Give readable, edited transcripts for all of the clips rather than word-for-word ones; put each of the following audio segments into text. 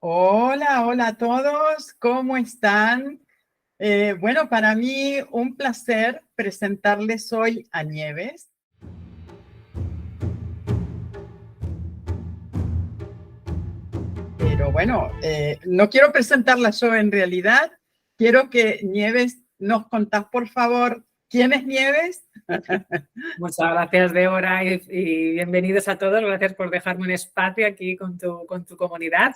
Hola, hola a todos, ¿cómo están? Bueno, para mí un placer presentarles hoy a Nieves. Pero bueno, no quiero presentarla yo en realidad, quiero que Nieves nos contás, por favor, ¿quién es Nieves? Muchas gracias, Débora, y bienvenidos a todos. Gracias por dejarme un espacio aquí con tu comunidad.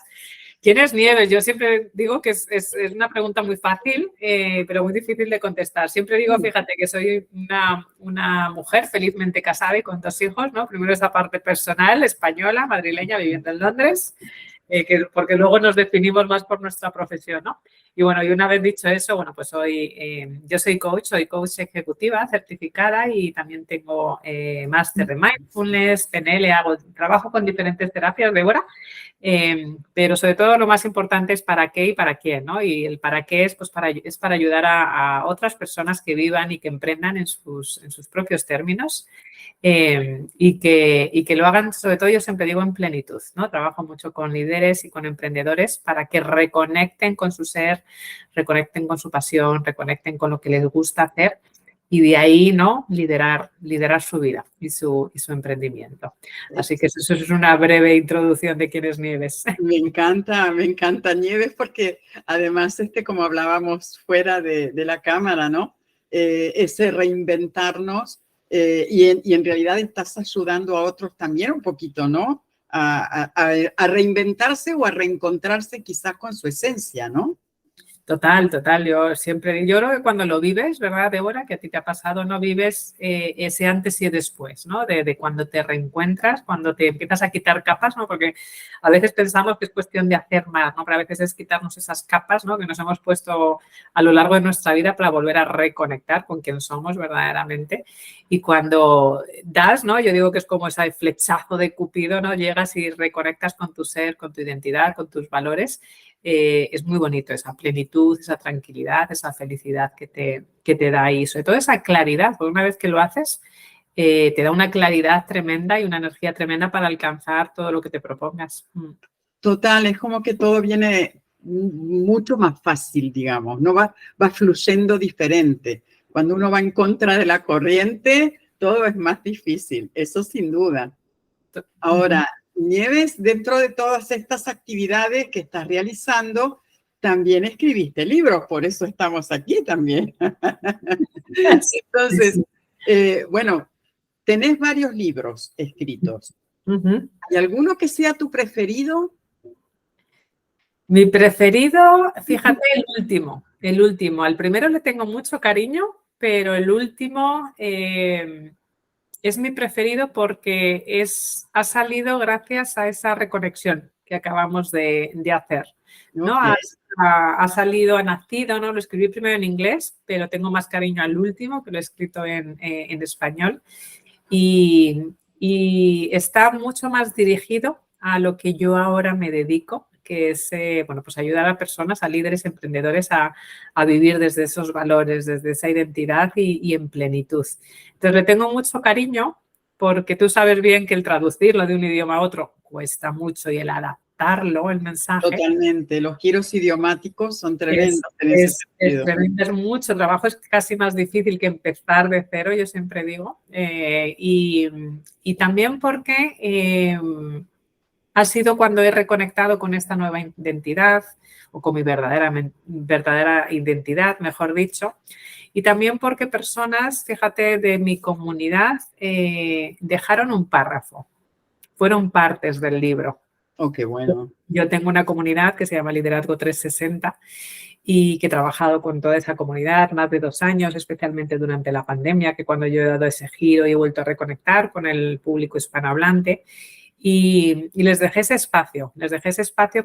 ¿Quién es Nieves? Yo siempre digo que es una pregunta muy fácil, pero muy difícil de contestar. Siempre digo, fíjate, que soy una mujer felizmente casada y con 2 hijos, ¿no? Primero esa parte personal, española, madrileña, viviendo en Londres. Porque luego nos definimos más por nuestra profesión, ¿no? Y bueno, y una vez dicho eso, bueno, pues yo soy coach ejecutiva certificada y también tengo máster de mindfulness, PNL, trabajo con diferentes terapias, Débora, pero sobre todo lo más importante es para qué y para quién, ¿no? Y el para qué es, pues es para ayudar a otras personas que vivan y que emprendan en sus propios términos. Y que lo hagan, sobre todo yo siempre digo, en plenitud, ¿no? Trabajo mucho con líderes y con emprendedores para que reconecten con su ser, reconecten con su pasión, reconecten con lo que les gusta hacer y de ahí, ¿no? Liderar su vida y su emprendimiento. Así que eso es una breve introducción de quién es Nieves. Me encanta Nieves porque además, como hablábamos fuera de la cámara, ¿no? Ese reinventarnos y en realidad estás ayudando a otros también un poquito, ¿no? A reinventarse o a reencontrarse quizás con su esencia, ¿no? Total. Yo creo que cuando lo vives, ¿verdad, Débora? Que a ti te ha pasado, no vives ese antes y después, ¿no? De cuando te reencuentras, cuando te empiezas a quitar capas, ¿no? Porque a veces pensamos que es cuestión de hacer más, ¿no? Pero a veces es quitarnos esas capas, ¿no? Que nos hemos puesto a lo largo de nuestra vida para volver a reconectar con quién somos verdaderamente. Y cuando das, ¿no? Yo digo que es como ese flechazo de Cupido, ¿no? Llegas y reconectas con tu ser, con tu identidad, con tus valores. Es muy bonito esa plenitud, esa tranquilidad, esa felicidad que te da y sobre todo esa claridad, porque una vez que lo haces, te da una claridad tremenda y una energía tremenda para alcanzar todo lo que te propongas. Total, es como que todo viene mucho más fácil, digamos, no va fluyendo diferente. Cuando uno va en contra de la corriente, todo es más difícil, eso sin duda. Ahora, Nieves, dentro de todas estas actividades que estás realizando, también escribiste libros, por eso estamos aquí también. Entonces, bueno, tenés varios libros escritos. ¿Hay alguno que sea tu preferido? Mi preferido, fíjate, el último. Al primero le tengo mucho cariño, pero el último es mi preferido porque ha salido gracias a esa reconexión que acabamos de hacer, ¿no? Okay. Ha salido, ha nacido, ¿no? Lo escribí primero en inglés, pero tengo más cariño al último, que lo he escrito en español. Y está mucho más dirigido a lo que yo ahora me dedico, que es bueno, pues ayudar a personas, a líderes emprendedores a vivir desde esos valores, desde esa identidad y en plenitud. Entonces le tengo mucho cariño porque tú sabes bien que el traducirlo de un idioma a otro cuesta mucho y el adaptarlo, el mensaje. Totalmente, los giros idiomáticos son tremendos en ese Es sentido. tremendo, es mucho trabajo, es casi más difícil que empezar de cero, yo siempre digo. Y también porque ha sido cuando he reconectado con esta nueva identidad o con mi verdadera identidad, mejor dicho. Y también porque personas, fíjate, de mi comunidad dejaron un párrafo, fueron partes del libro. Oh, qué bueno. Yo tengo una comunidad que se llama Liderazgo 360 y que he trabajado con toda esa comunidad más de 2 años, especialmente durante la pandemia, que cuando yo he dado ese giro y he vuelto a reconectar con el público hispanohablante. Y les dejé ese espacio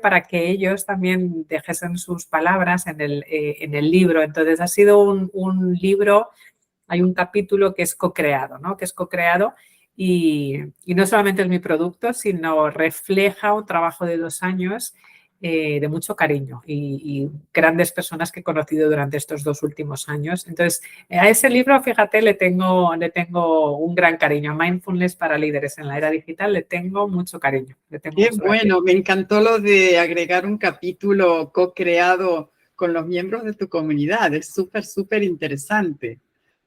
para que ellos también dejesen sus palabras en el libro. Entonces ha sido un libro, hay un capítulo que es co-creado, ¿no? Que es co-creado y no solamente es mi producto, sino refleja un trabajo de 2 años de mucho cariño y grandes personas que he conocido durante estos 2 últimos años. Entonces, a ese libro, fíjate, le tengo un gran cariño. Mindfulness para líderes en la era digital, le tengo mucho cariño. Qué bueno, me encantó lo de agregar un capítulo co-creado con los miembros de tu comunidad. Es súper, súper interesante.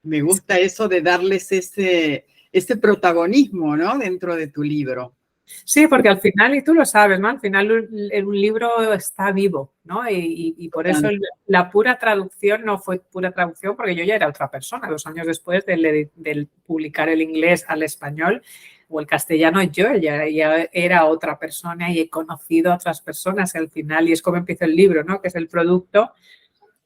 Me gusta eso de darles ese protagonismo, ¿no? Dentro de tu libro. Sí, porque al final, y tú lo sabes, ¿no? Al final un libro está vivo, ¿no? Y por eso la pura traducción no fue pura traducción, porque yo ya era otra persona. 2 años después del publicar el inglés al español o el castellano, yo ya era otra persona y he conocido a otras personas al final. Y es como empieza el libro, ¿no? Que es el producto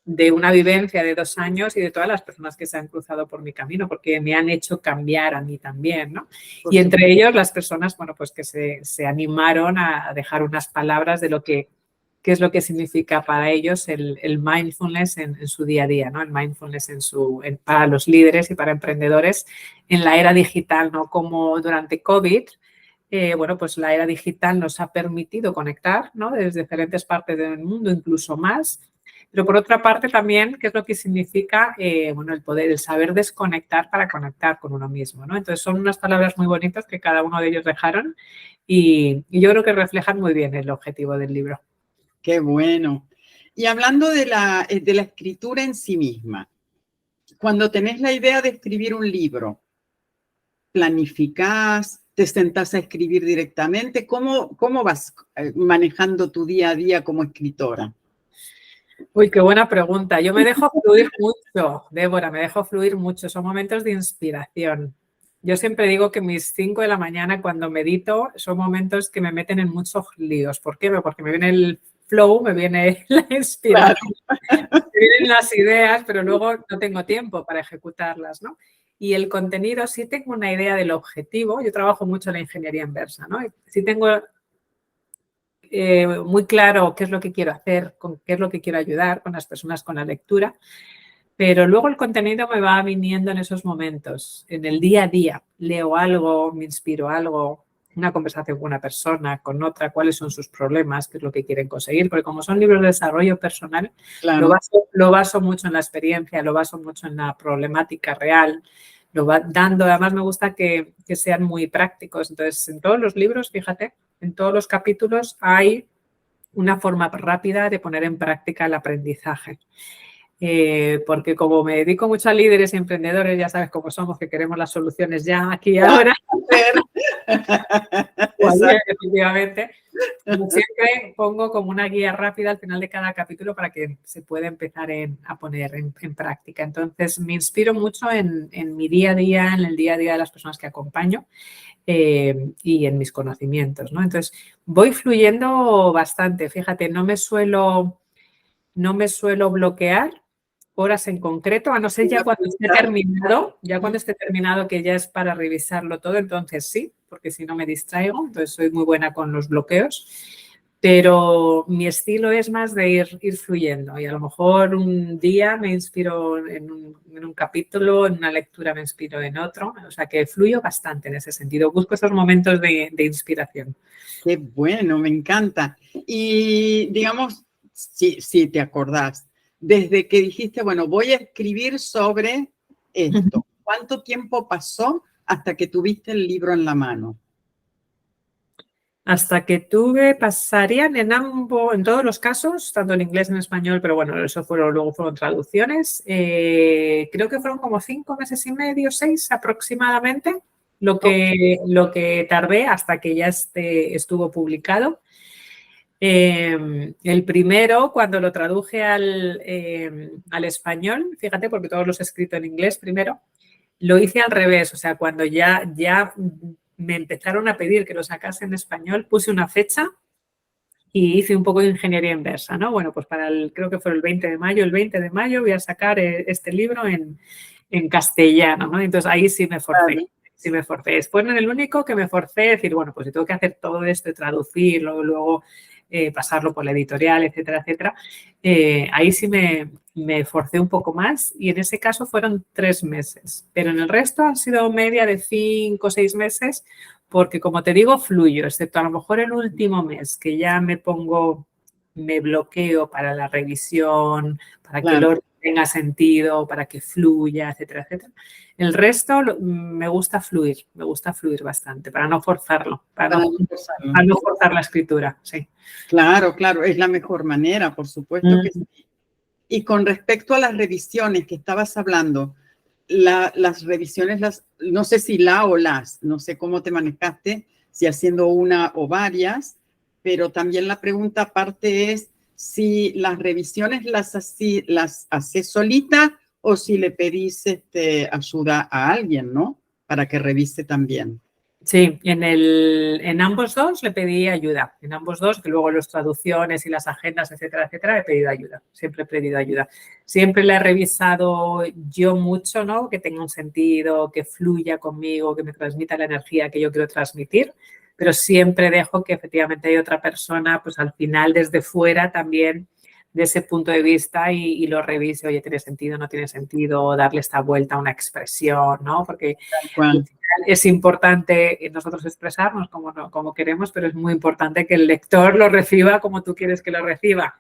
de una vivencia de 2 años y de todas las personas que se han cruzado por mi camino, porque me han hecho cambiar a mí también, ¿no? Y entre ellos las personas, bueno, pues que se animaron a dejar unas palabras de lo que qué es lo que significa para ellos el mindfulness en su día a día, ¿no? El mindfulness para los líderes y para emprendedores en la era digital, ¿no? Como durante COVID, bueno, pues la era digital nos ha permitido conectar, ¿no? Desde diferentes partes del mundo, incluso más. Pero por otra parte también, ¿qué es lo que significa? Bueno, el saber desconectar para conectar con uno mismo, ¿no? Entonces son unas palabras muy bonitas que cada uno de ellos dejaron y yo creo que reflejan muy bien el objetivo del libro. Qué bueno. Y hablando de la escritura en sí misma, cuando tenés la idea de escribir un libro, ¿planificás? ¿Te sentás a escribir directamente? ¿Cómo vas manejando tu día a día como escritora? Uy, qué buena pregunta. Yo me dejo fluir mucho, Débora, me dejo fluir mucho. Son momentos de inspiración. Yo siempre digo que mis 5 de la mañana cuando medito son momentos que me meten en muchos líos. ¿Por qué? Porque me viene el flow, me viene la inspiración, me vienen las ideas, pero luego no tengo tiempo para ejecutarlas, ¿no? Y el contenido, sí tengo una idea del objetivo. Yo trabajo mucho en la ingeniería inversa, ¿no? Sí tengo muy claro qué es lo que quiero hacer, con qué es lo que quiero ayudar con las personas con la lectura, pero luego el contenido me va viniendo en esos momentos, en el día a día. Leo algo, me inspiro algo, una conversación con una persona, con otra, cuáles son sus problemas, qué es lo que quieren conseguir, porque como son libros de desarrollo personal, claro, lo baso mucho en la experiencia, lo baso mucho en la problemática real, lo va dando, además me gusta que sean muy prácticos. Entonces, en todos los libros, fíjate, en todos los capítulos hay una forma rápida de poner en práctica el aprendizaje. Porque como me dedico mucho a líderes y emprendedores, ya sabes cómo somos, que queremos las soluciones ya, aquí y ahora. Efectivamente. Siempre pongo como una guía rápida al final de cada capítulo para que se pueda empezar a poner en práctica. Entonces, me inspiro mucho en mi día a día, en el día a día de las personas que acompaño y en mis conocimientos, ¿no? Entonces, voy fluyendo bastante. Fíjate, no me suelo bloquear horas en concreto, a no ser ya cuando esté terminado, que ya es para revisarlo todo, entonces sí, porque si no me distraigo, entonces soy muy buena con los bloqueos, pero mi estilo es más de ir fluyendo y a lo mejor un día me inspiro en un capítulo, en una lectura me inspiro en otro, o sea que fluyo bastante en ese sentido, busco esos momentos de inspiración. Qué bueno, me encanta. Y digamos, si te acordás, desde que dijiste, bueno, voy a escribir sobre esto, ¿cuánto tiempo pasó hasta que tuviste el libro en la mano? Hasta que pasarían en todos los casos, tanto en inglés como en español, pero bueno, eso luego fueron traducciones. Creo que fueron como 5 meses y medio, 6 aproximadamente, lo que tardé hasta que ya estuvo publicado. El primero, cuando lo traduje al español, fíjate, porque todos los he escrito en inglés primero, lo hice al revés, o sea, cuando ya me empezaron a pedir que lo sacase en español, puse una fecha y hice un poco de ingeniería inversa, ¿no? Bueno, pues creo que fue el 20 de mayo voy a sacar este libro en castellano, ¿no? Entonces ahí sí me forcé. Vale. Sí me forcé. Después en el único que me forcé a decir, bueno, pues si tengo que hacer todo esto, traducirlo, luego pasarlo por la editorial, etcétera, etcétera, ahí sí me forcé un poco más y en ese caso fueron 3 meses. Pero en el resto han sido media de 5 o 6 meses porque, como te digo, fluyo, excepto a lo mejor el último mes que ya me pongo me bloqueo para la revisión, para que el orden tenga sentido, para que fluya, etcétera, etcétera. El resto me gusta fluir bastante, para no forzarlo, para no forzar la escritura, sí. Claro, claro, es la mejor manera, por supuesto que sí. Y con respecto a las revisiones que estabas hablando, las revisiones, no sé si no sé cómo te manejaste, si haciendo una o varias, pero también la pregunta aparte es si las revisiones las haces solita o si le pedís ayuda a alguien, ¿no? Para que revise también. Sí, en ambos dos le pedí ayuda. En ambos dos, que luego las traducciones y las agendas, etcétera, etcétera, he pedido ayuda. Siempre he pedido ayuda. Siempre le he revisado yo mucho, ¿no? Que tenga un sentido, que fluya conmigo, que me transmita la energía que yo quiero transmitir. Pero siempre dejo que efectivamente hay otra persona, pues al final desde fuera también de ese punto de vista y lo revise. Oye, ¿tiene sentido? ¿No tiene sentido? Darle esta vuelta a una expresión, ¿no? Porque es importante nosotros expresarnos como queremos, pero es muy importante que el lector lo reciba como tú quieres que lo reciba.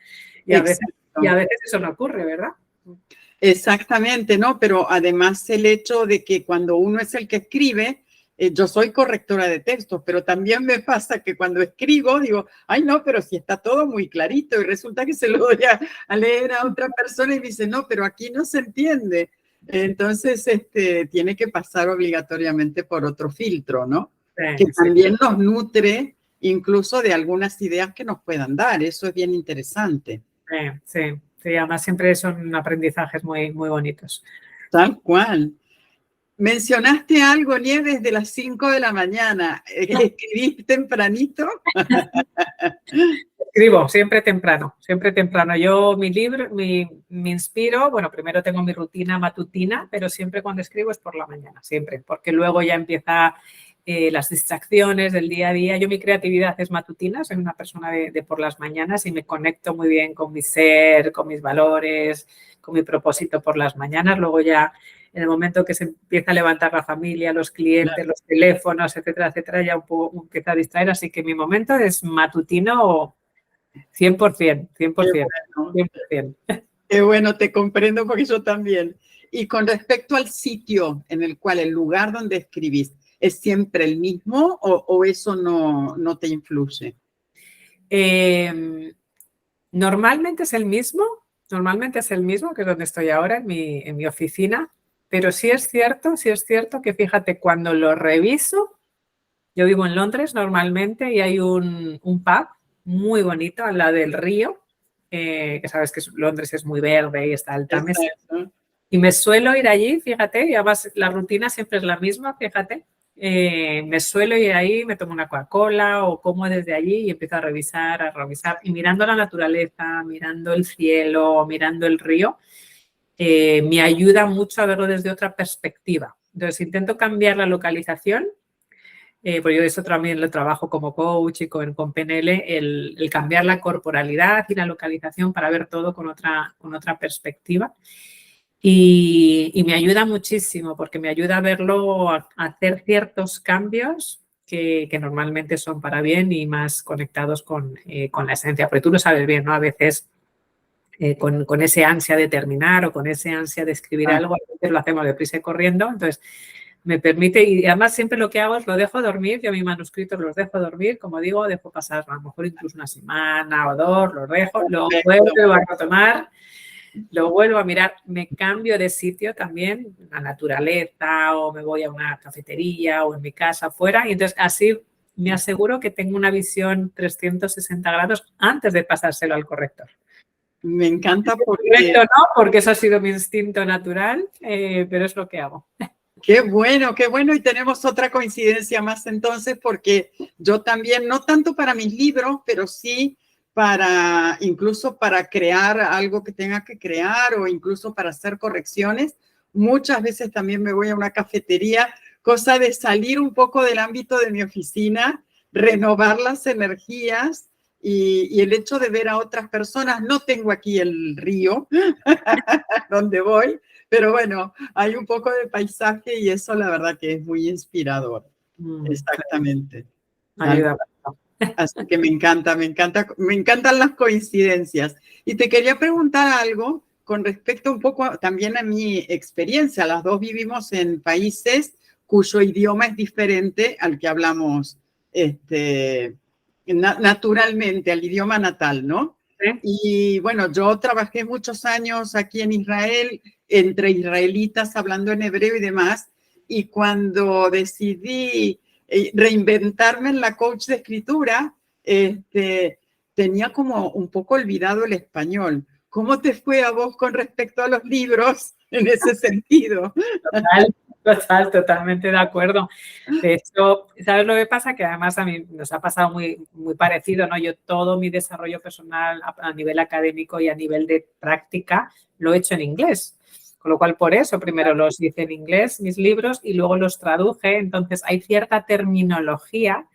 Y a veces eso no ocurre, ¿verdad? Exactamente, ¿no? Pero además el hecho de que cuando uno es el que escribe, yo soy correctora de textos, pero también me pasa que cuando escribo digo, ay no, pero si está todo muy clarito y resulta que se lo doy a leer a otra persona y dice, no, pero aquí no se entiende. Entonces, tiene que pasar obligatoriamente por otro filtro, ¿no? Que también nos nutre incluso de algunas ideas que nos puedan dar. Eso es bien interesante. Sí, además siempre son aprendizajes muy, muy bonitos. Tal cual. Mencionaste algo, Nieves, de las 5 de la mañana. ¿Escribís tempranito? Escribo siempre temprano, siempre temprano. Yo mi libro, me inspiro, bueno, primero tengo mi rutina matutina, pero siempre cuando escribo es por la mañana, siempre, porque luego ya empieza las distracciones del día a día. Yo mi creatividad es matutina, soy una persona de por las mañanas y me conecto muy bien con mi ser, con mis valores, con mi propósito por las mañanas. Luego ya en el momento que se empieza a levantar la familia, los clientes, los teléfonos, etcétera, etcétera, ya un poco empieza a distraer. Así que mi momento es matutino 100%, 100%. 100%. Qué bueno, te comprendo porque yo también. Y con respecto al sitio en el cual, el lugar donde escribís, ¿es siempre el mismo o eso no te influye? Normalmente es el mismo, que es donde estoy ahora, en mi oficina, pero sí es cierto que fíjate, cuando lo reviso, yo vivo en Londres normalmente y hay un pub muy bonito al lado del río, que sabes que Londres es muy verde y está el Támesis. Y me suelo ir allí, fíjate, y además la rutina siempre es la misma, fíjate. Me suelo ir ahí, me tomo una Coca-Cola o como desde allí y empiezo a revisar y mirando la naturaleza, mirando el cielo, mirando el río, me ayuda mucho a verlo desde otra perspectiva. Entonces intento cambiar la localización, porque yo eso también lo trabajo como coach y con PNL, el cambiar la corporalidad y la localización para ver todo con otra perspectiva. Y me ayuda muchísimo porque me ayuda a verlo, a hacer ciertos cambios que normalmente son para bien y más conectados con la esencia. Porque tú lo sabes bien, ¿no? A veces con ese ansia de terminar o con ese ansia de escribir algo, a veces lo hacemos deprisa y corriendo. Entonces, me permite, y además siempre lo que hago es lo dejo dormir, yo mis manuscritos los dejo dormir, como digo, dejo pasar a lo mejor incluso una semana o dos, los dejo, lo vuelvo a retomar. Lo vuelvo a mirar, me cambio de sitio también, la naturaleza o me voy a una cafetería o en mi casa afuera y entonces así me aseguro que tengo una visión 360 grados antes de pasárselo al corrector. Me encanta porque... Correcto, no, porque eso ha sido mi instinto natural, pero es lo que hago. Qué bueno, qué bueno. Y tenemos otra coincidencia más entonces porque yo también, no tanto para mis libros, pero sí incluso para crear algo que tenga que crear o incluso para hacer correcciones. Muchas veces también me voy a una cafetería, cosa de salir un poco del ámbito de mi oficina, renovar las energías y el hecho de ver a otras personas. No tengo aquí el río donde voy, pero bueno, hay un poco de paisaje y eso la verdad que es muy inspirador. Exactamente. Ayuda. Así que me encantan las coincidencias. Y te quería preguntar algo con respecto un poco también a mi experiencia. Las dos vivimos en países cuyo idioma es diferente al que hablamos naturalmente, al idioma natal, ¿no? ¿Sí? Y bueno, yo trabajé muchos años aquí en Israel, entre israelitas hablando en hebreo y demás, y cuando decidí reinventarme en la coach de escritura, tenía como un poco olvidado el español. ¿Cómo te fue a vos con respecto a los libros en ese sentido? Totalmente de acuerdo. De hecho, ¿sabes lo que pasa? Que además a mí nos ha pasado muy parecido, ¿no? Yo todo mi desarrollo personal a nivel académico y a nivel de práctica lo he hecho en inglés. Con lo cual, por eso, primero los hice en inglés, mis libros, y luego los traduje. Entonces, hay cierta terminología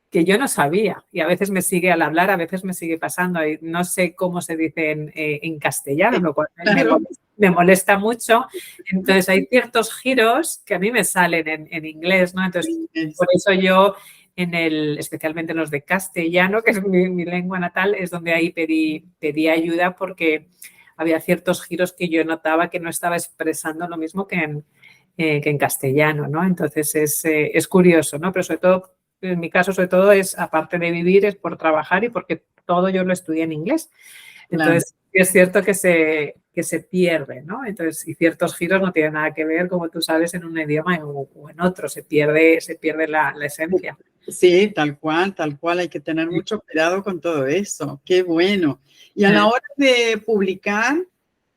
que yo no sabía y a veces me sigue al hablar, a veces me sigue pasando y no sé cómo se dice en castellano, lo cual me molesta mucho. Entonces hay ciertos giros que a mí me salen en inglés, ¿no? Entonces, por eso yo especialmente en los de castellano, que es mi lengua natal, es donde ahí pedí ayuda porque había ciertos giros que yo notaba que no estaba expresando lo mismo que en castellano, ¿no? Entonces es curioso, ¿no? Pero sobre todo en mi caso, sobre todo, es aparte de vivir, es por trabajar y porque todo yo lo estudié en inglés. Entonces, es cierto que se pierde, ¿no? Entonces, y ciertos giros no tienen nada que ver, como tú sabes, en un idioma o en otro. Se pierde la esencia. Sí, tal cual. Hay que tener mucho cuidado con todo eso. Qué bueno. Y a la hora de publicar,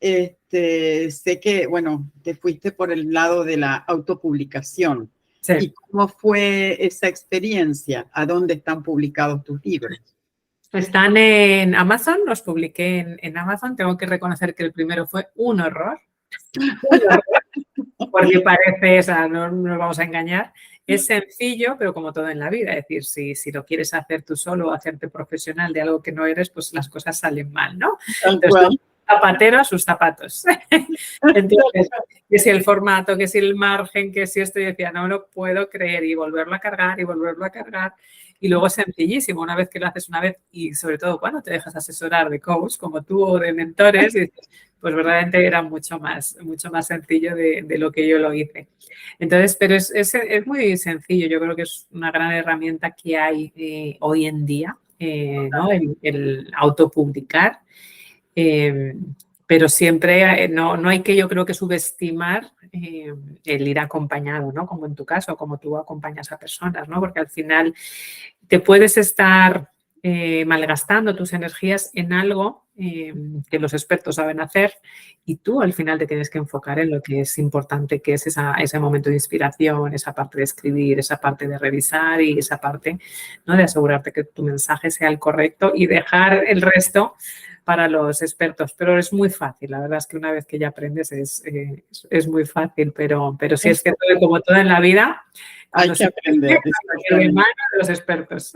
sé que, bueno, te fuiste por el lado de la autopublicación. Sí. ¿Y cómo fue esa experiencia? ¿A dónde están publicados tus libros? Están en Amazon, los publiqué en Amazon. Tengo que reconocer que el primero fue un horror. Porque parece, esa, no nos vamos a engañar. Es sencillo, pero como todo en la vida, es decir, si lo quieres hacer tú solo o hacerte profesional de algo que no eres, pues las cosas salen mal, ¿no? Entonces, zapatero a sus zapatos. Entonces, que si el formato, que si el margen, que si esto, yo decía, no lo puedo creer y volverlo a cargar y volverlo a cargar. Y luego es sencillísimo, una vez que lo haces una vez y sobre todo cuando te dejas asesorar de coach como tú o de mentores, pues verdaderamente era mucho más sencillo de lo que yo lo hice. Entonces, pero es muy sencillo, yo creo que es una gran herramienta que hay hoy en día, ¿no? El autopublicar. Pero siempre no hay que, yo creo que subestimar el ir acompañado, ¿no? Como en tu caso, como tú acompañas a personas, ¿no? Porque al final te puedes estar malgastando tus energías en algo que los expertos saben hacer y tú al final te tienes que enfocar en lo que es importante, que es ese momento de inspiración, esa parte de escribir, esa parte de revisar y esa parte, ¿no? De asegurarte que tu mensaje sea el correcto y dejar el resto para los expertos, pero es muy fácil, la verdad es que una vez que ya aprendes es muy fácil, pero sí es que como todo en la vida, hay que aprender. De los expertos.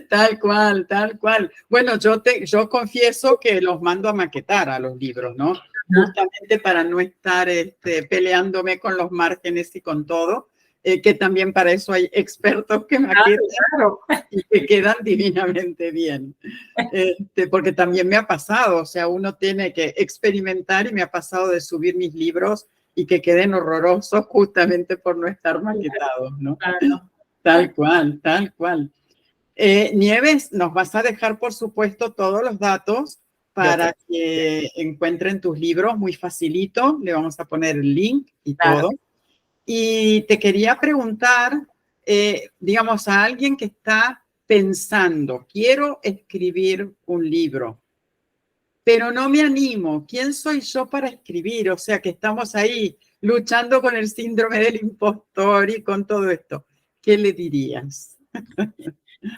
Tal cual. Bueno, yo confieso que los mando a maquetar a los libros, ¿no? Justamente para no estar peleándome con los márgenes y con todo, que también para eso hay expertos que maquetan y que quedan divinamente bien. Porque también me ha pasado, o sea, uno tiene que experimentar y me ha pasado de subir mis libros y que queden horrorosos justamente por no estar maquetados, ¿no? Claro. Tal cual. Nieves, nos vas a dejar, por supuesto, todos los datos para que encuentren tus libros muy facilito. Le vamos a poner el link y todo. Y te quería preguntar, digamos, a alguien que está pensando, quiero escribir un libro, pero no me animo. ¿Quién soy yo para escribir? O sea, que estamos ahí luchando con el síndrome del impostor y con todo esto. ¿Qué le dirías?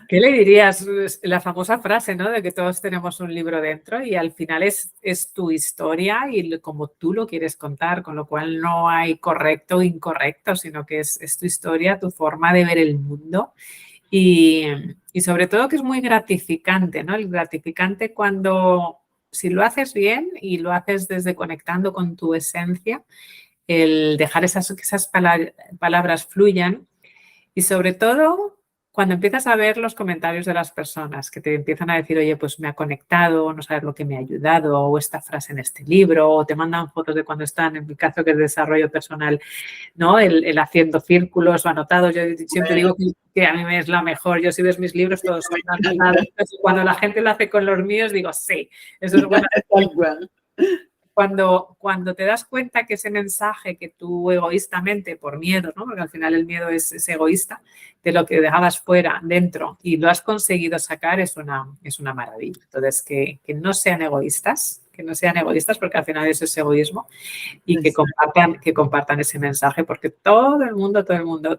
¿Qué le dirías? La famosa frase, ¿no? De que todos tenemos un libro dentro y al final es tu historia y como tú lo quieres contar, con lo cual no hay correcto o incorrecto, sino que es tu historia, tu forma de ver el mundo y sobre todo que es muy gratificante, ¿no? El gratificante cuando, si lo haces bien y lo haces desde conectando con tu esencia, el dejar esas palabras fluyan y sobre todo cuando empiezas a ver los comentarios de las personas que te empiezan a decir, oye, pues me ha conectado, no sabes lo que me ha ayudado, o esta frase en este libro, o te mandan fotos de cuando están, en mi caso que es desarrollo personal, ¿no? El haciendo círculos o anotados. Yo siempre digo que a mí me es la mejor. Yo si ves mis libros todos son anotados. Cuando la gente lo hace con los míos, digo, sí, eso es bueno. Tal cual. Cuando te das cuenta que ese mensaje que tú egoístamente, por miedo, ¿no? Porque al final el miedo es egoísta, de lo que dejabas fuera, dentro, y lo has conseguido sacar, es una maravilla. Entonces, que no sean egoístas, porque al final eso es egoísmo, y que compartan ese mensaje, porque todo el mundo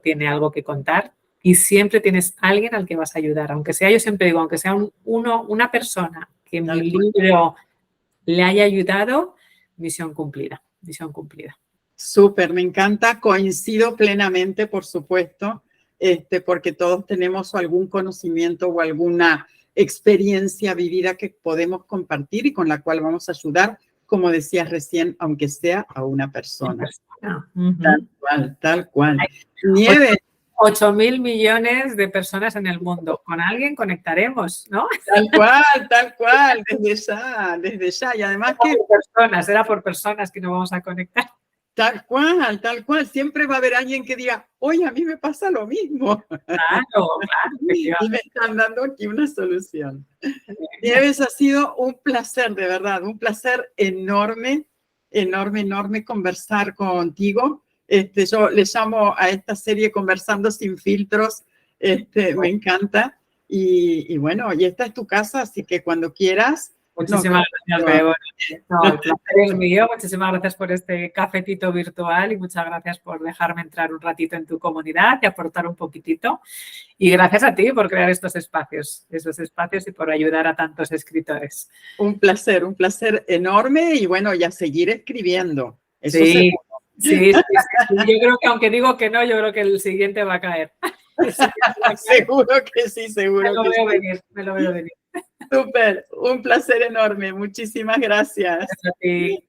tiene algo que contar y siempre tienes alguien al que vas a ayudar. Aunque sea, yo siempre digo, aunque sea una persona que mi libro le haya ayudado, misión cumplida, misión cumplida. Súper, me encanta, coincido plenamente, por supuesto, porque todos tenemos algún conocimiento o alguna experiencia vivida que podemos compartir y con la cual vamos a ayudar, como decías recién, aunque sea a una persona. Tal cual. Nieves. 8.000 millones de personas en el mundo. Con alguien conectaremos, ¿no? Tal cual, desde ya. Y además Será por personas que nos vamos a conectar. Tal cual. Siempre va a haber alguien que diga, oye, a mí me pasa lo mismo. Claro. Y me están dando aquí una solución. Nieves, ha sido un placer, de verdad, un placer enorme conversar contigo. Yo le llamo a esta serie Conversando sin filtros. Me encanta. Y bueno, y esta es tu casa, así que cuando quieras. Muchísimas gracias, Débora. El placer es mío. Muchísimas gracias por este cafetito virtual y muchas gracias por dejarme entrar un ratito en tu comunidad y aportar un poquitito. Y gracias a ti por crear estos espacios y por ayudar a tantos escritores. Un placer enorme y bueno, y a seguir escribiendo. Eso sí. Yo creo que aunque digo que no, yo creo que el siguiente va a caer. Seguro que sí. Me lo veo venir. Súper, un placer enorme. Muchísimas gracias. Gracias a ti.